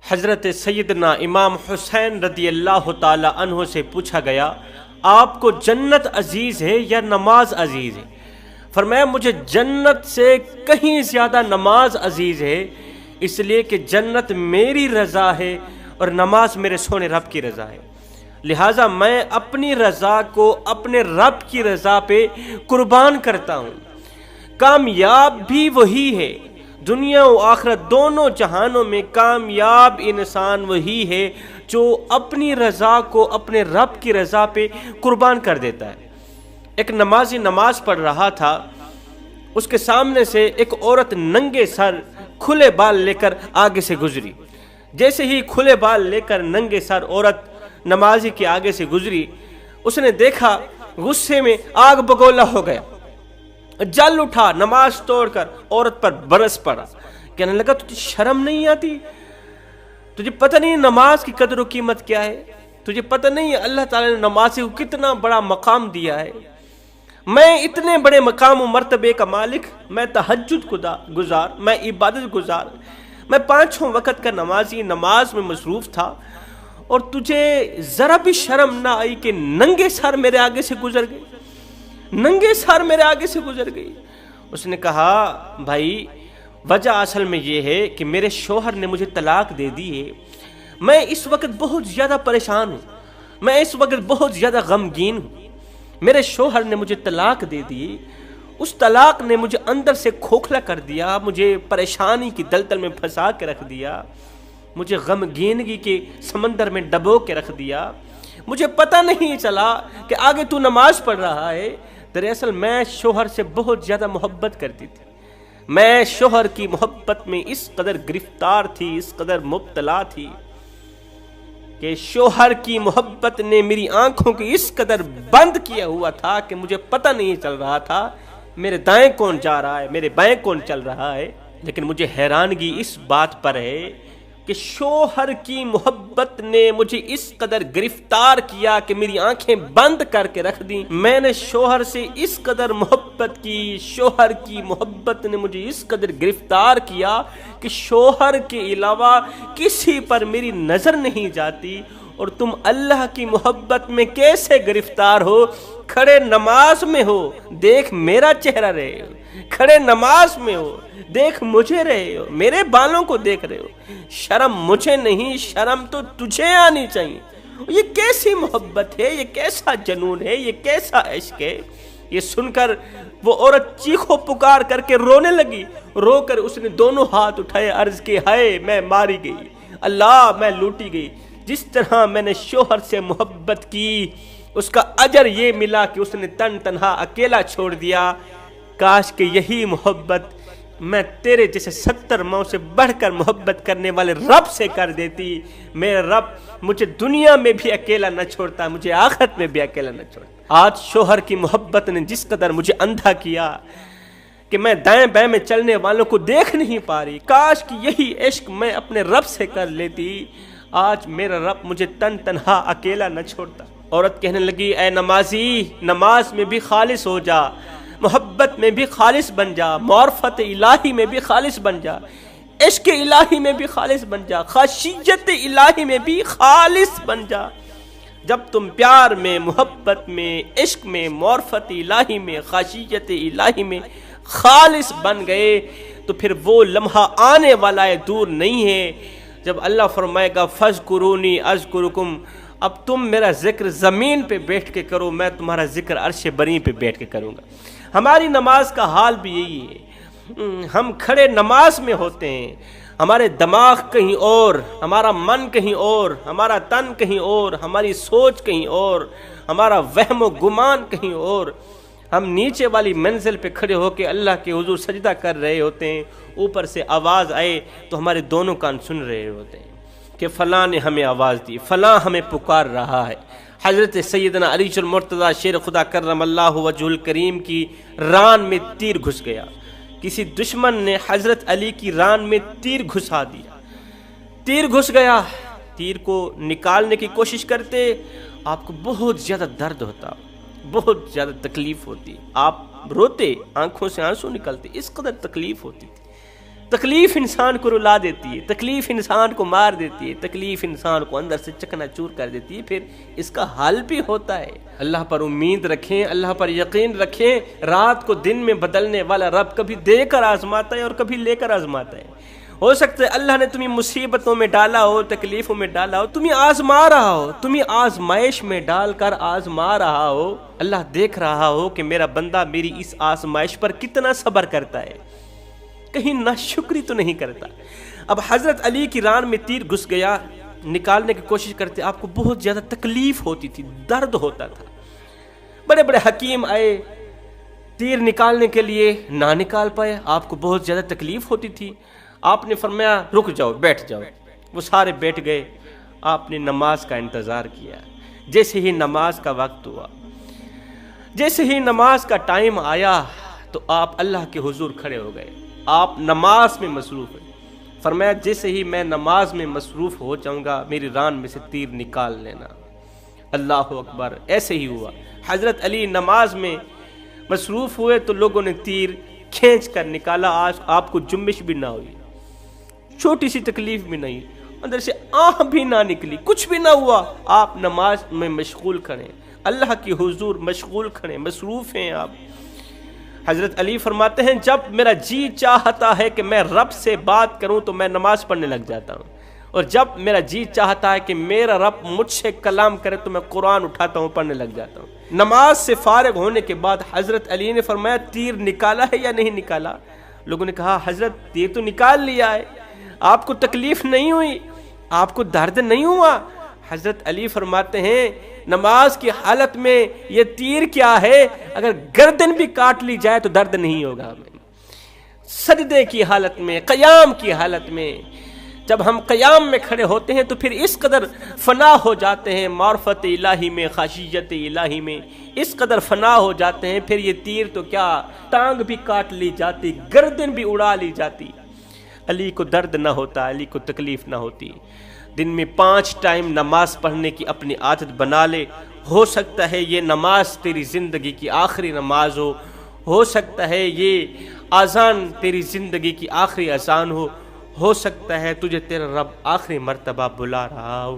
حضرت سیدنا امام حسین رضی اللہ تعالی عنہ سے پوچھا گیا، آپ کو جنت عزیز ہے یا نماز عزیز ہے؟ فرمایا مجھے جنت سے کہیں زیادہ نماز عزیز ہے، اس لیے کہ جنت میری رضا ہے اور نماز میرے سونے رب کی رضا ہے، لہٰذا میں اپنی رضا کو اپنے رب کی رضا پہ قربان کرتا ہوں۔ کامیاب بھی وہی ہے، دنیا و آخرت دونوں جہانوں میں کامیاب انسان وہی ہے جو اپنی رضا کو اپنے رب کی رضا پہ قربان کر دیتا ہے۔ ایک نمازی نماز پڑھ رہا تھا، اس کے سامنے سے ایک عورت ننگے سر کھلے بال لے کر آگے سے گزری۔ جیسے ہی کھلے بال لے کر ننگے سر عورت نمازی کے آگے سے گزری، اس نے دیکھا، غصے میں آگ بگولا ہو گیا، جل اٹھا، نماز توڑ کر عورت پر برس پڑا، کہنے لگا تجھے شرم نہیں آتی؟ تجھے پتہ نہیں نماز کی قدر و قیمت کیا ہے؟ تجھے پتہ نہیں اللہ تعالیٰ نے نمازی کو کتنا بڑا مقام دیا ہے؟ میں اتنے بڑے مقام و مرتبے کا مالک، میں تہجد گزار، میں عبادت گزار، میں 5 وقت کا نمازی، نماز میں مصروف تھا، اور تجھے ذرا بھی شرم نہ آئی کہ ننگے سر میرے آگے سے گزر گئی، ننگے سر میرے آگے سے گزر گئی۔ اس نے کہا بھائی وجہ اصل میں یہ ہے کہ میرے شوہر نے مجھے طلاق دے دی ہے، میں اس وقت بہت زیادہ پریشان ہوں، میں اس وقت بہت زیادہ غمگین ہوں، میرے شوہر نے مجھے طلاق دے دی، اس طلاق نے مجھے اندر سے کھوکھلا کر دیا، مجھے پریشانی کی دلدل میں پھنسا کے رکھ دیا، مجھے غمگینگی کے سمندر میں ڈبو کے رکھ دیا، مجھے پتہ نہیں چلا کہ آگے تو نماز پڑھ رہا ہے۔ دراصل میں شوہر سے بہت زیادہ محبت کرتی تھی، میں شوہر کی محبت میں اس قدر گرفتار تھی، اس قدر مبتلا تھی کہ شوہر کی محبت نے میری آنکھوں کی اس قدر بند کیا ہوا تھا کہ مجھے پتہ نہیں چل رہا تھا میرے دائیں کون جا رہا ہے، میرے بائیں کون چل رہا ہے۔ لیکن مجھے حیرانگی اس بات پر ہے کہ شوہر کی محبت نے مجھے اس قدر گرفتار کیا کہ میری آنکھیں بند کر کے رکھ دیں۔ میں نے شوہر سے اس قدر محبت کی، شوہر کی محبت نے مجھے اس قدر گرفتار کیا کہ شوہر کے علاوہ کسی پر میری نظر نہیں جاتی۔ اور تم اللہ کی محبت میں کیسے گرفتار ہو؟ کھڑے نماز میں ہو، دیکھ میرا چہرہ رہے ہو، کھڑے نماز میں ہو، دیکھ مجھے رہے ہو، میرے بالوں کو دیکھ رہے ہو، شرم مجھے نہیں، شرم تو تجھے آنی چاہیے۔ یہ کیسی محبت ہے، یہ کیسا جنون ہے، یہ کیسا عشق ہے؟ یہ سن کر وہ عورت چیخو پکار کر کے رونے لگی، رو کر اس نے دونوں ہاتھ اٹھائے، عرض کی ہائے میں ماری گئی، اللہ میں لوٹی گئی، جس طرح میں نے شوہر سے محبت کی اس کا اجر یہ ملا کہ اس نے تنہا اکیلا چھوڑ دیا۔ کاش کہ یہی محبت میں تیرے جیسے 70 ماؤں سے بڑھ کر محبت کرنے والے رب سے کر دیتی، میرے رب مجھے دنیا میں بھی اکیلا نہ چھوڑتا، مجھے آخرت میں بھی اکیلا نہ چھوڑتا۔ آج شوہر کی محبت نے جس قدر مجھے اندھا کیا کہ میں دائیں بائیں میں چلنے والوں کو دیکھ نہیں پا رہی، کاش کہ یہی عشق میں اپنے رب سے کر لیتی، آج میرا رب مجھے تنہا اکیلا نہ چھوڑتا۔ عورت کہنے لگی اے نمازی، نماز میں بھی خالص ہو جا، محبت میں بھی خالص بن جا، معرفت الہی میں بھی خالص بن جا، عشق الہی میں بھی خالص بن جا، خشیت الہی میں بھی خالص بن جا۔ جب تم پیار میں، محبت میں، عشق میں، معرفت الہی میں، خشیت الہی میں خالص بن گئے تو پھر وہ لمحہ آنے والا ہے، دور نہیں ہے جب اللہ فرمائے گا فَاذْكُرُونِي أَذْكُرُكُمْ، اب تم میرا ذکر زمین پہ بیٹھ کے کرو، میں تمہارا ذکر عرش بری پہ بیٹھ کے کروں گا۔ ہماری نماز کا حال بھی یہی ہے، ہم کھڑے نماز میں ہوتے ہیں، ہمارے دماغ کہیں اور، ہمارا من کہیں اور، ہمارا تن کہیں اور، ہماری سوچ کہیں اور، ہمارا وہم و گمان کہیں اور، ہم نیچے والی منزل پہ کھڑے ہو کے اللہ کے حضور سجدہ کر رہے ہوتے ہیں، اوپر سے آواز آئے تو ہمارے دونوں کان سن رہے ہوتے ہیں کہ فلاں نے ہمیں آواز دی، فلاں ہمیں پکار رہا ہے۔ حضرت سیدنا علی المرتضیٰ شیر خدا کرم اللہ وجہ الکریم کی ران میں تیر گھس گیا، کسی دشمن نے حضرت علی کی ران میں تیر گھسا دیا، تیر گھس گیا، تیر کو نکالنے کی کوشش کرتے آپ کو بہت زیادہ درد ہوتا، بہت زیادہ تکلیف ہوتی، آپ روتے، آنکھوں سے آنسو نکلتے، اس قدر تکلیف ہوتی تھی۔ تکلیف انسان کو رلا دیتی ہے، تکلیف انسان کو مار دیتی ہے، تکلیف انسان کو اندر سے چکنا چور کر دیتی ہے، پھر اس کا حل بھی ہوتا ہے۔ اللہ پر امید رکھیں، اللہ پر یقین رکھیں، رات کو دن میں بدلنے والا رب کبھی دے کر آزماتا ہے اور کبھی لے کر آزماتا ہے۔ ہو سکتا ہے اللہ نے تمہیں مصیبتوں میں ڈالا ہو، تکلیفوں میں ڈالا ہو، تمہیں آزما رہا ہو، تمہیں آزمائش میں ڈال کر آزما رہا ہو۔ اللہ دیکھ رہا ہو کہ میرا بندہ میری اس آزمائش پر کتنا صبر کرتا ہے، کہیں ناشکری تو نہیں کرتا۔ اب حضرت علی کی ران میں تیر گھس گیا، نکالنے کی کوشش کرتے، آپ کو بہت زیادہ تکلیف ہوتی تھی، درد ہوتا تھا۔ بڑے بڑے حکیم آئے تیر نکالنے کے لیے، نہ نکال پائے، آپ کو بہت زیادہ تکلیف ہوتی تھی۔ آپ نے فرمایا رک جاؤ، بیٹھ جاؤ۔ وہ سارے بیٹھ گئے، آپ نے نماز کا انتظار کیا۔ جیسے ہی نماز کا وقت ہوا، جیسے ہی نماز کا ٹائم آیا تو آپ اللہ کے حضور کھڑے ہو گئے، آپ نماز میں مصروف ہیں۔ فرمایا جیسے ہی میں نماز میں مصروف ہو جاؤں گا میری ران میں سے تیر نکال لینا۔ اللہ اکبر، ایسے ہی ہوا۔ حضرت علی نماز میں مصروف ہوئے تو لوگوں نے تیر کھینچ کر نکالا، آج آپ کو جنبش بھی نہ ہوئی، چھوٹی سی تکلیف بھی نہیں، اندر سے آہ بھی نہ نکلی، کچھ بھی نہ ہوا۔ آپ نماز میں مشغول کھڑے، اللہ کی حضور مشغول کھڑے، مصروف ہیں آپ۔ حضرت علی فرماتے ہیں جب میرا جی چاہتا ہے کہ میں رب سے بات کروں تو میں نماز پڑھنے لگ جاتا ہوں، اور جب میرا جی چاہتا ہے کہ میرا رب مجھ سے کلام کرے تو میں قرآن اٹھاتا ہوں، پڑھنے لگ جاتا ہوں۔ نماز سے فارغ ہونے کے بعد حضرت علی نے فرمایا تیر نکالا ہے یا نہیں نکالا؟ لوگوں نے کہا حضرت تیر تو نکال لیا ہے، آپ کو تکلیف نہیں ہوئی، آپ کو درد نہیں ہوا؟ حضرت علی فرماتے ہیں نماز کی حالت میں یہ تیر کیا ہے، اگر گردن بھی کاٹ لی جائے تو درد نہیں ہوگا ہمیں۔ سجدے کی حالت میں، قیام کی حالت میں، جب ہم قیام میں کھڑے ہوتے ہیں تو پھر اس قدر فنا ہو جاتے ہیں معرفت الہی میں، خشیت الہی میں، اس قدر فنا ہو جاتے ہیں، پھر یہ تیر تو کیا ٹانگ بھی کاٹ لی جاتی، گردن بھی اڑا لی جاتی۔ علی کو درد نہ ہوتا، علی کو تکلیف نہ ہوتی۔ دن میں 5 ٹائم نماز پڑھنے کی اپنی عادت بنا لے۔ ہو سکتا ہے یہ نماز تیری زندگی کی آخری نماز ہو سکتا ہے یہ اذان تیری زندگی کی آخری اذان ہو سکتا ہے تجھے تیرا رب آخری مرتبہ بلا رہا ہو۔